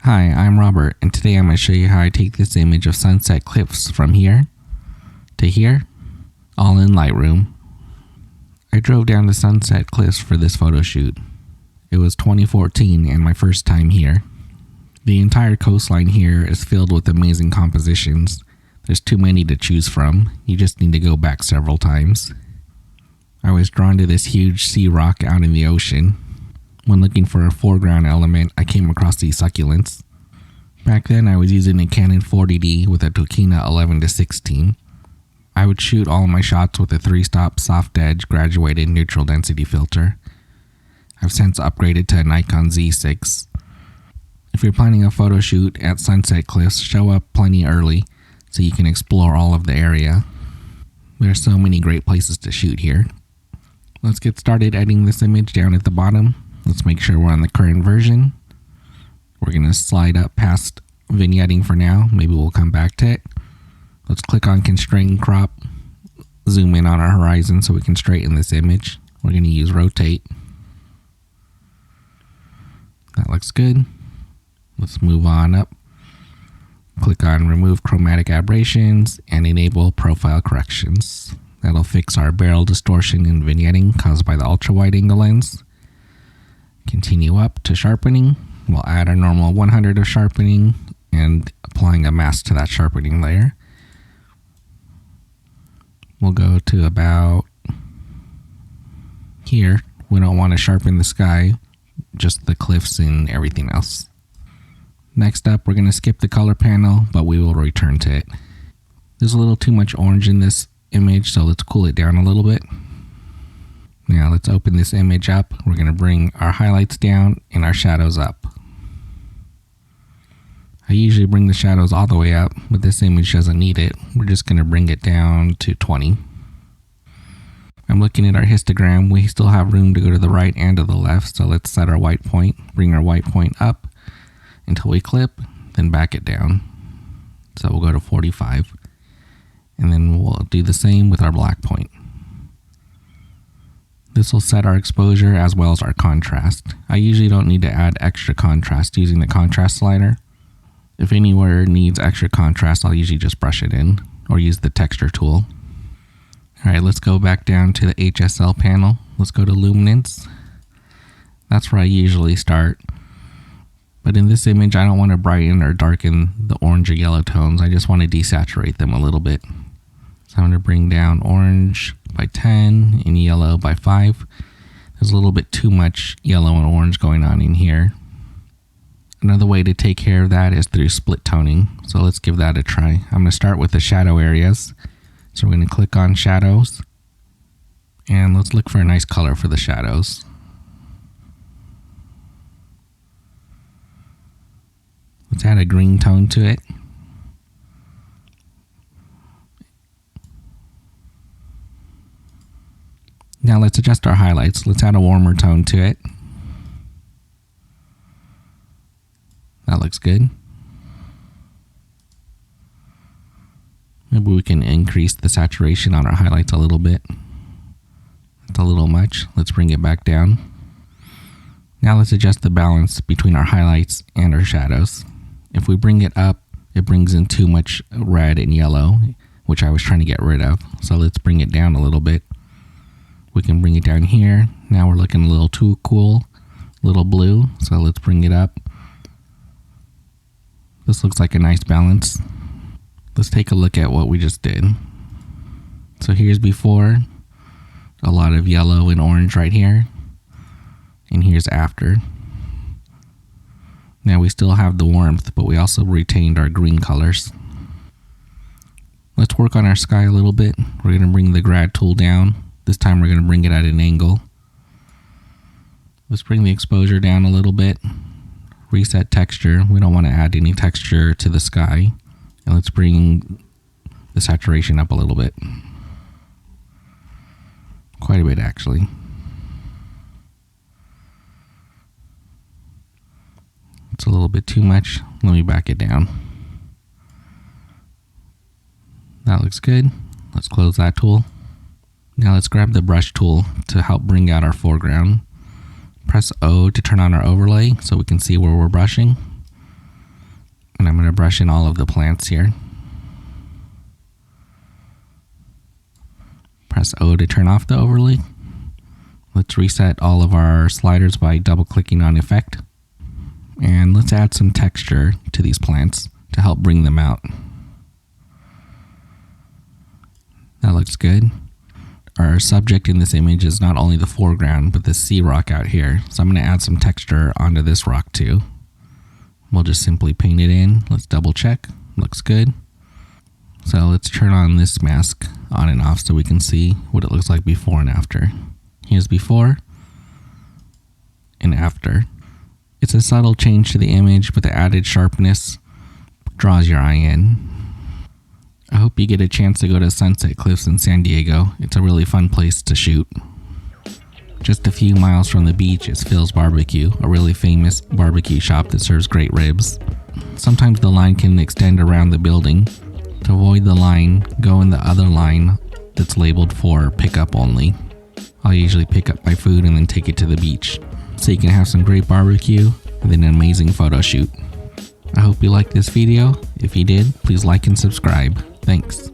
Hi, I'm Robert, and today I'm going to show you how I take this image of sunset cliffs from here to here, all in Lightroom. I drove down to Sunset Cliffs for this photo shoot. It was 2014 and my first time here. The entire coastline here is filled with amazing compositions. There's too many to choose from. You just need to go back several times. I was drawn to this huge sea rock out in the ocean. When looking for a foreground element, I came across these succulents. Back then, I was using a Canon 40D with a Tokina 11-16. I would shoot all of my shots with a 3-stop soft edge graduated neutral density filter. I've since upgraded to a Nikon Z6. If you're planning a photo shoot at Sunset Cliffs, show up plenty early so you can explore all of the area. There are so many great places to shoot here. Let's get started editing this image down at the bottom. Let's make sure we're on the current version. We're going to slide up past vignetting for now. Maybe we'll come back to it. Let's click on constrain crop. Zoom in on our horizon so we can straighten this image. We're going to use rotate. That looks good. Let's move on up. Click on remove chromatic aberrations and enable profile corrections. That'll fix our barrel distortion and vignetting caused by the ultra wide angle lens. Continue up to sharpening. We'll add our normal 100 of sharpening and applying a mask to that sharpening layer. We'll go to about here. We don't want to sharpen the sky, just the cliffs and everything else. Next up, we're going to skip the color panel, but we will return to it. There's a little too much orange in this image, so let's cool it down a little bit. Now let's open this image up. We're going to bring our highlights down and our shadows up. I usually bring the shadows all the way up, but this image doesn't need it. We're just going to bring it down to 20. I'm looking at our histogram. We still have room to go to the right and to the left, so let's set our white point, bring our white point up until we clip, then back it down. So we'll go to 45, and then we'll do the same with our black point. This will set our exposure as well as our contrast. I usually don't need to add extra contrast using the contrast slider. If anywhere needs extra contrast, I'll usually just brush it in or use the texture tool. Alright, let's go back down to the HSL panel. Let's go to luminance. That's where I usually start. But in this image, I don't want to brighten or darken the orange or yellow tones. I just want to desaturate them a little bit. So I'm going to bring down orange by 10 and yellow by 5. There's a little bit too much yellow and orange going on in here. Another way to take care of that is through split toning. So let's give that a try. I'm going to start with the shadow areas. So we're going to click on shadows. And let's look for a nice color for the shadows. Let's add a green tone to it. Now let's adjust our highlights. Let's add a warmer tone to it. That looks good. Maybe we can increase the saturation on our highlights a little bit. That's a little much. Let's bring it back down. Now let's adjust the balance between our highlights and our shadows. If we bring it up, it brings in too much red and yellow, which I was trying to get rid of. So let's bring it down a little bit. We can bring it down here. Now we're looking a little too cool, a little blue. So let's bring it up. This looks like a nice balance. Let's take a look at what we just did. So here's before, a lot of yellow and orange right here. And here's after. Now we still have the warmth, but we also retained our green colors. Let's work on our sky a little bit. We're going to bring the grad tool down. This time we're going to bring it at an angle. Let's bring the exposure down a little bit. Reset texture. We don't want to add any texture to the sky. And let's bring the saturation up a little bit. Quite a bit, actually. It's a little bit too much. Let me back it down. That looks good. Let's close that tool. Now let's grab the brush tool to help bring out our foreground. Press O to turn on our overlay so we can see where we're brushing. And I'm going to brush in all of the plants here. Press O to turn off the overlay. Let's reset all of our sliders by double clicking on Effect. And let's add some texture to these plants to help bring them out. That looks good. Our subject in this image is not only the foreground, but the sea rock out here. So I'm going to add some texture onto this rock too. We'll just simply paint it in. Let's double check. Looks good. So let's turn on this mask on and off so we can see what it looks like before and after. Here's before and after. It's a subtle change to the image, but the added sharpness draws your eye in. I hope you get a chance to go to Sunset Cliffs in San Diego. It's a really fun place to shoot. Just a few miles from the beach is Phil's Barbecue, a really famous barbecue shop that serves great ribs. Sometimes the line can extend around the building. To avoid the line, go in the other line that's labeled for pickup only. I'll usually pick up my food and then take it to the beach, so you can have some great barbecue and then an amazing photo shoot. I hope you liked this video. If you did, please like and subscribe. Thanks.